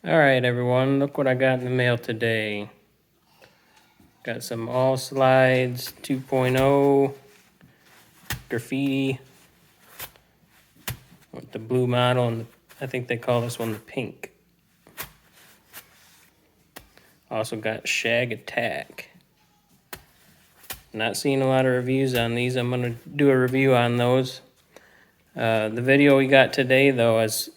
Alright everyone, look what I got in the mail today. Got some All Slides 2.0 graffiti with the blue model, and I think they call this one the pink. Also got Shag Attack. Not seeing a lot of reviews on these. I'm going to do a review on those. The video we got today though is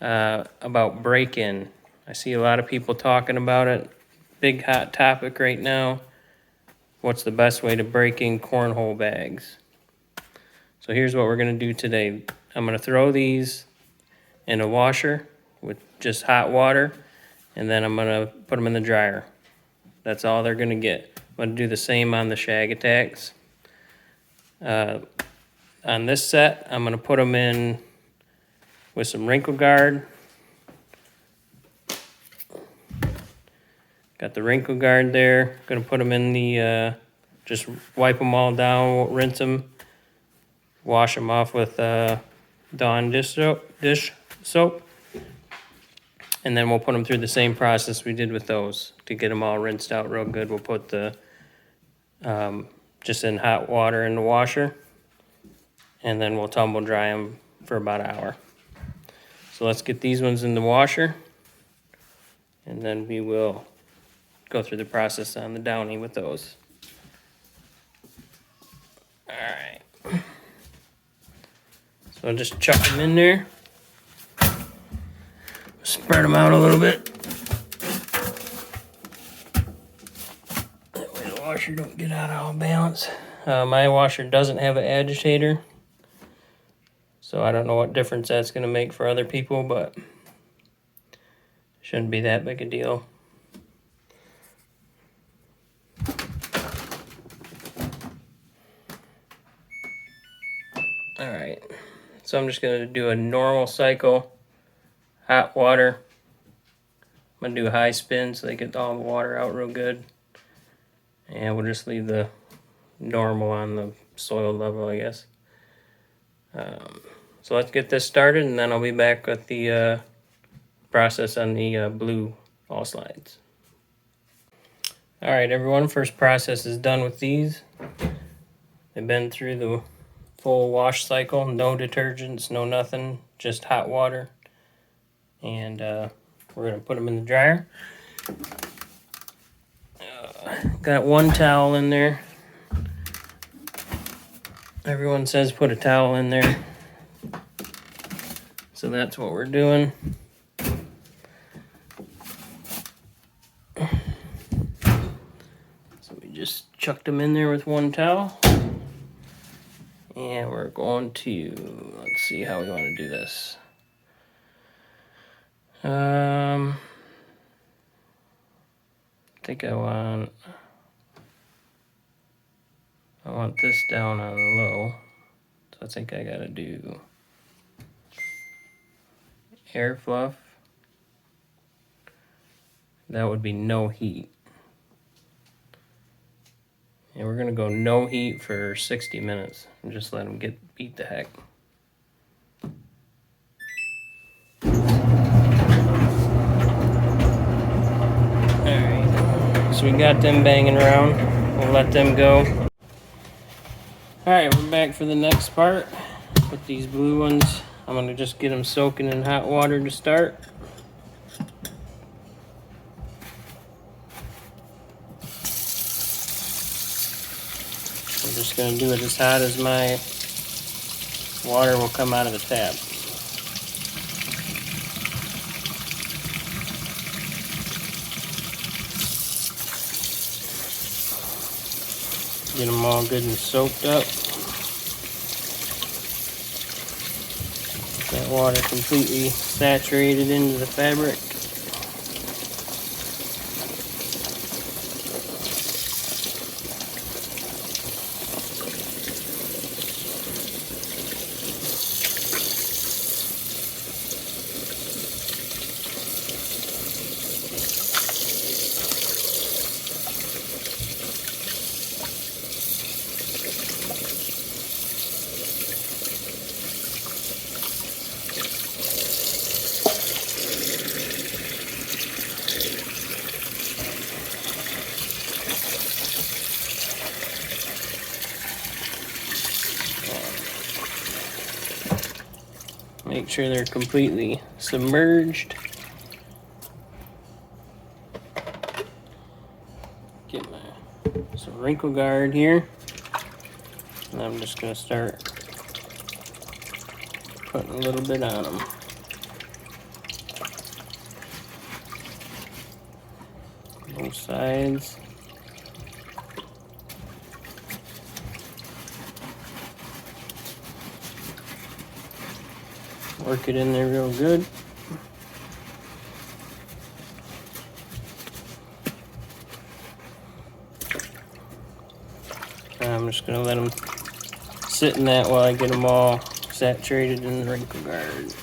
about break-in. I see a lot of people talking about it. Big hot topic right now. What's the best way to break in cornhole bags? So here's what we're going to do today. I'm going to throw these in a washer with just hot water, and then I'm going to put them in the dryer. That's all they're going to get. I'm going to do the same on the Shag Attacks. On this set, I'm going to put them in with some Wrinkle guard. Got the Wrinkle guard there. Going to put them in the, just wipe them all down, rinse them, wash them off with Dawn dish soap. And then we'll put them through the same process we did with those to get them all rinsed out real good. We'll put the, just in hot water in the washer, and then we'll tumble dry them for about an hour. So let's get these ones in the washer, and then we will go through the process on the downy with those. All right. So I'll just chuck them in there. Spread them out a little bit. That way the washer don't get out of balance. My washer doesn't have an agitator, so I don't know what difference that's going to make for other people, but shouldn't be that big a deal. Alright, so I'm just going to do a normal cycle. Hot water. I'm going to do a high spin so they get all the water out real good. And we'll just leave the normal on the soil level, I guess. So let's get this started, and then I'll be back with the process on the blue All Slides. Alright everyone, first process is done with these. They've been through the full wash cycle, no detergents, no nothing, just hot water. And we're going to put them in the dryer. Got one towel in there. Everyone says put a towel in there. So that's what we're doing. So we just chucked them in there with one towel. And we're going to, let's see how we want to do this. I think I want this down on low, so I think I gotta do air fluff. That would be no heat. And we're gonna go no heat for 60 minutes and just let them beat the heck. So we got them banging around. We'll let them go. Alright, we're back for the next part with these blue ones. I'm going to just get them soaking in hot water to start. I'm just going to do it as hot as my water will come out of the tap. Get them all good and soaked up. That water completely saturated into the fabric. Make sure they're completely submerged. Get some wrinkle guard here. And I'm just going to start putting a little bit on them. Both sides. Work it in there real good. I'm just going to let them sit in that while I get them all saturated in the wrinkle guard.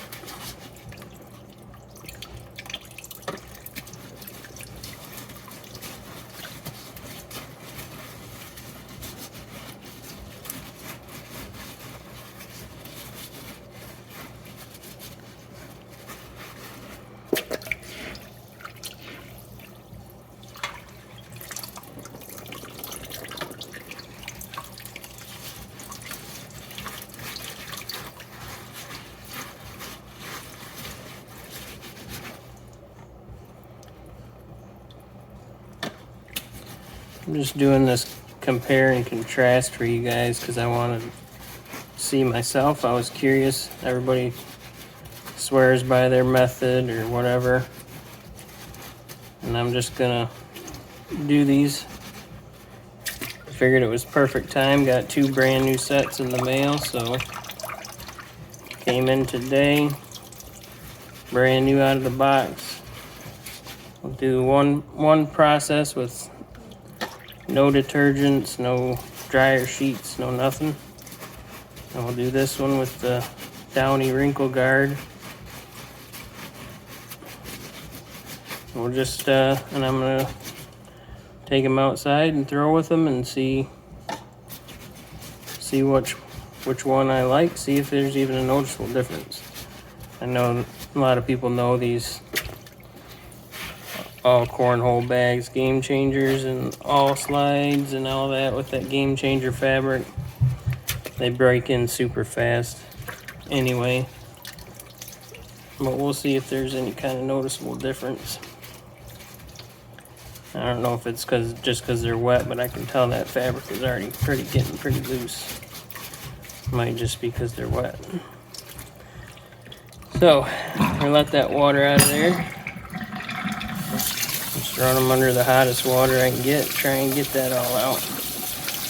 I'm just doing this compare and contrast for you guys because I want to see myself. I was curious. Everybody swears by their method or whatever. And I'm just gonna do these. Figured it was perfect time. Got 2 brand new sets in the mail, so came in today. Brand new out of the box. We'll do one process with no detergents, no dryer sheets, no nothing. And we'll do this one with the Downy Wrinkle Guard. We'll just, and I'm gonna take them outside and throw with them and see which one I like, see if there's even a noticeable difference. I know a lot of people know these all cornhole bags, game changers, and all slides and all that with that game changer fabric. They break in super fast anyway. But we'll see if there's any kind of noticeable difference. I don't know if it's just because they're wet, but I can tell that fabric is already getting pretty loose. Might just be because they're wet. So, I let that water out of there. Just run them under the hottest water I can get. Try and get that all out.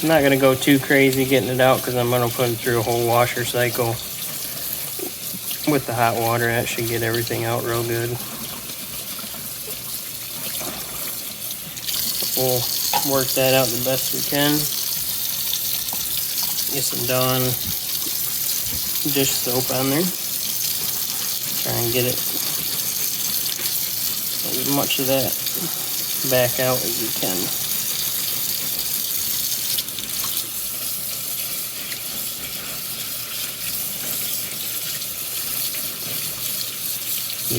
I'm not going to go too crazy getting it out because I'm going to put it through a whole washer cycle with the hot water. That should get everything out real good. We'll work that out the best we can. Get some Dawn dish soap on there. Try and get it as much of that back out as you can.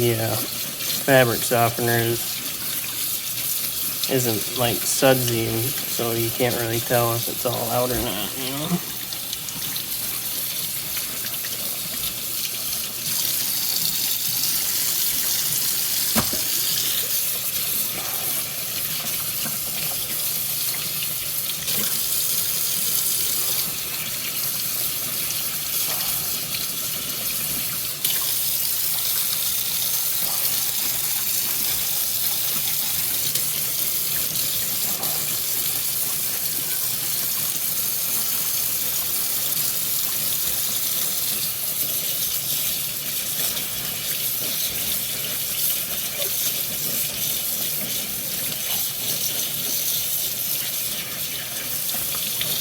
Yeah, fabric softener isn't like sudsy, and so you can't really tell if it's all out or not, you know?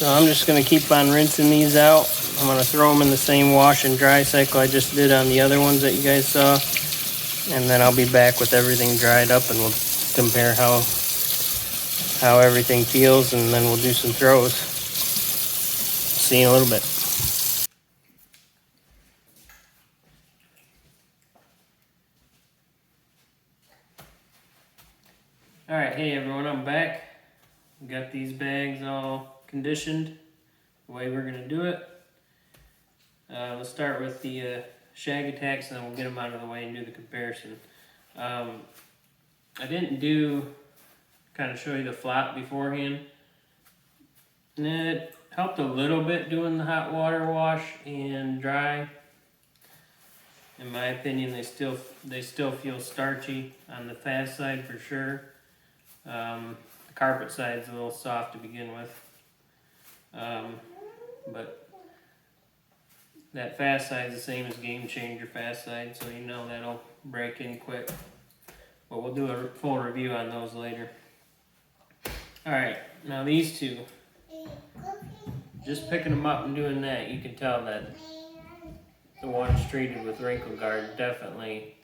So I'm just going to keep on rinsing these out. I'm going to throw them in the same wash and dry cycle I just did on the other ones that you guys saw. And then I'll be back with everything dried up and we'll compare how everything feels, and then we'll do some throws. See you in a little bit. Alright, hey everyone, I'm back. Got these bags all conditioned the way we're going to do it. Let's start with the shag attacks, and then we'll get them out of the way and do the comparison. I didn't do, kind of show you the flop beforehand. And it helped a little bit doing the hot water wash and dry. In my opinion, they still feel starchy on the fast side for sure. The carpet side's a little soft to begin with. But that fast side's the same as Game Changer fast side, so you know that'll break in quick. But we'll do a full review on those later. Alright, now these two. Just picking them up and doing that, you can tell that the ones treated with Wrinkle Guard definitely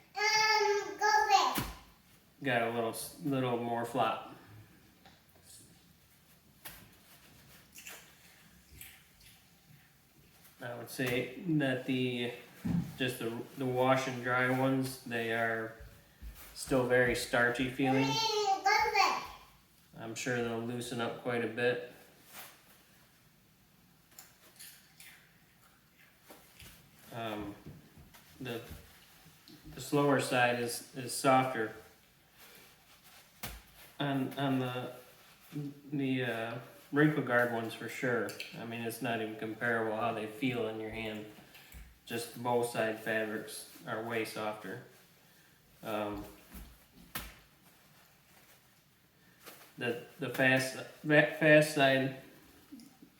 got a little more flop. I would say that the wash and dry ones, they are still very starchy feeling. I'm sure they'll loosen up quite a bit. The slower side is softer on the Wrinkle Guard ones for sure. I mean, it's not even comparable how they feel in your hand. Just both side fabrics are way softer. The fast side,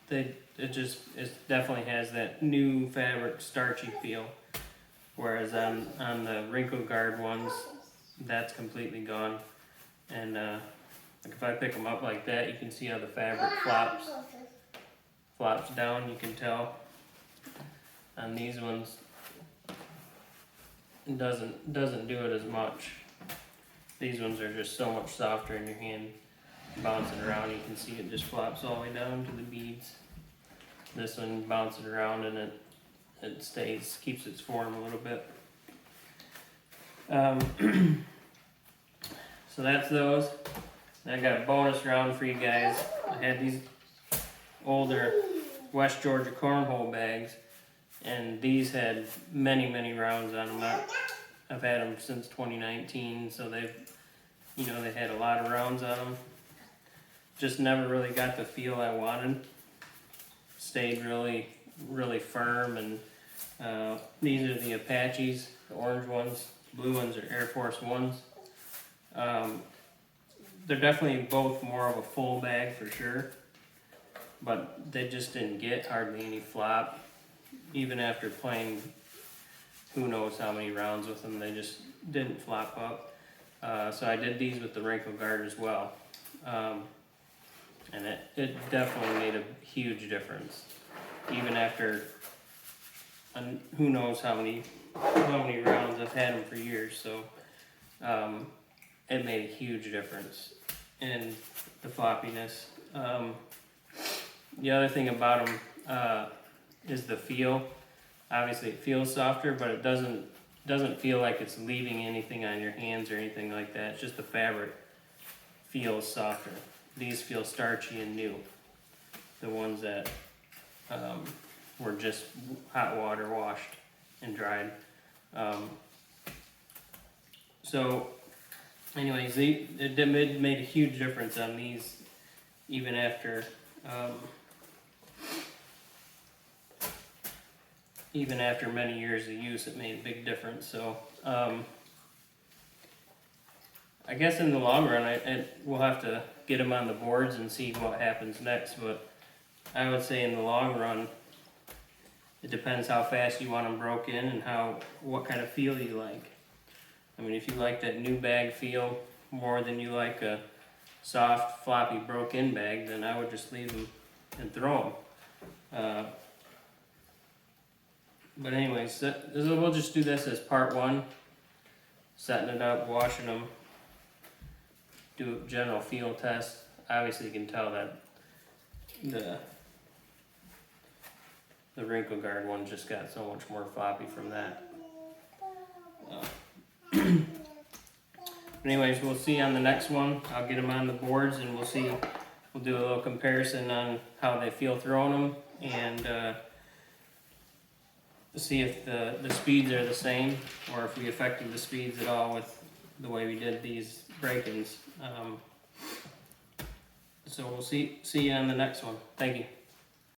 it definitely has that new fabric starchy feel, whereas on the Wrinkle Guard ones, that's completely gone. And like if I pick them up like that, you can see how the fabric flops down. You can tell on these ones it doesn't do it as much. These ones are just so much softer in your hand, bouncing around. You can see it just flops all the way down to the beads. This one bounces around and it keeps its form a little bit. So that's those. And I got a bonus round for you guys. I had these older West Georgia Cornhole bags, and these had many rounds on them. I've had them since 2019, so they had a lot of rounds on them. Just never really got the feel I wanted. Stayed really firm, and these are the Apaches, the orange ones. Blue ones are Air Force Ones. They're definitely both more of a full bag for sure, but they just didn't get hardly any flop. Even after playing who knows how many rounds with them, they just didn't flop up. So I did these with the Wrinkle Guard as well. And it definitely made a huge difference. Even after who knows how many rounds, I've had them for years, so it made a huge difference in the floppiness. The other thing about them is the feel. Obviously it feels softer, but it doesn't feel like it's leaving anything on your hands or anything like that. It's just the fabric feels softer. These feel starchy and new. The ones that were just hot water washed and dried. So anyways, it made a huge difference on these, even after many years of use. It made a big difference. So I guess in the long run, we'll have to get them on the boards and see what happens next. But I would say in the long run, it depends how fast you want them broke in and what kind of feel you like. I mean, if you like that new bag feel more than you like a soft, floppy, broke-in bag, then I would just leave them and throw them. But anyways, we'll just do this as part one. Setting it up, washing them, do a general feel test. Obviously you can tell that the Wrinkle Guard one just got so much more floppy from that. Anyways, we'll see on the next one. I'll get them on the boards and we'll do a little comparison on how they feel throwing them, and see if the speeds are the same, or if we affected the speeds at all with the way we did these break-ins. So we'll see you on the next one. Thank you.